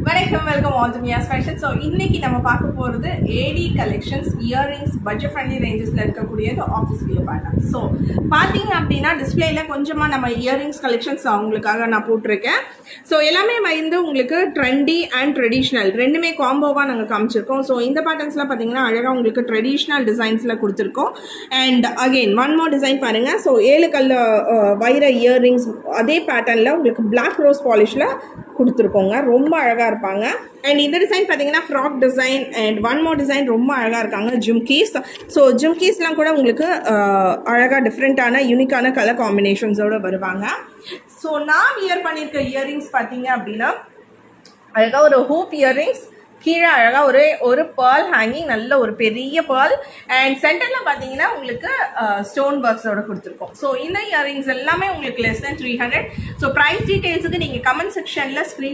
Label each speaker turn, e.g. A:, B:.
A: வணக்கம், welcome all to Mia's fashion. So இன்னைக்கு நம்ம பார்க்க போகிறது AD collections earrings budget friendly ரேஞ்சஸில் இருக்கக்கூடியது ஆஃபீஸ் வியர் பேட்டர்ன். ஸோ பார்த்தீங்க அப்படின்னா டிஸ்பிளேல கொஞ்சமாக நம்ம இயரிங்ஸ் கலெக்ஷன்ஸ் அவங்களுக்காக நான் போட்டிருக்கேன். ஸோ எல்லாமே வந்து உங்களுக்கு ட்ரெண்டி அண்ட் ட்ரெடிஷ்னல் ரெண்டுமே காம்போவாக நாங்கள் காமிச்சிருக்கோம். ஸோ இந்த பேட்டர்ன்ஸ்லாம் பார்த்தீங்கன்னா அழகாக உங்களுக்கு ட்ரெடிஷ்னல் டிசைன்ஸில் கொடுத்துருக்கோம். And again one more design பாருங்கள். ஸோ 7 கல்ல வைர இயரிங்ஸ் அதே பேட்டர்னில் உங்களுக்கு பிளாக் ரோஸ் பாலிஷில் கொடுத்துருக்கோங்க. ரொம்ப அழகாக இருப்பாங்க. அண்ட் இந்த டிசைன் பார்த்தீங்கன்னா frock design and one more design ரொம்ப அழகாக இருக்காங்க ஜும்கீஸ். ஸோ ஜும்கீஸ்லாம் கூட உங்களுக்கு அழகாக டிஃப்ரெண்ட்டான யூனிக்கான கலர் காம்பினேஷன்ஸோடு வருவாங்க. ஸோ நான் வியர் பண்ணியிருக்க இயரிங்ஸ் பார்த்தீங்க அப்படின்னா அழகாக ஒரு ஹூப் இயரிங்ஸ், கீழே அழகாக ஒரு பேர்ல் ஹேங்கிங், நல்ல ஒரு பெரிய பேர்ல் அண்ட் சென்டரில் பார்த்தீங்கன்னா உங்களுக்கு ஸ்டோன் ஒர்க்ஸோட கொடுத்துருக்கோம். ஸோ இந்த இயரிங்ஸ் எல்லாமே உங்களுக்கு less than 300. ஸோ ப்ரைஸ் டீட்டெயில்ஸுக்கு நீங்கள் கமெண்ட் செக்ஷனில் ஸ்க்ரீன்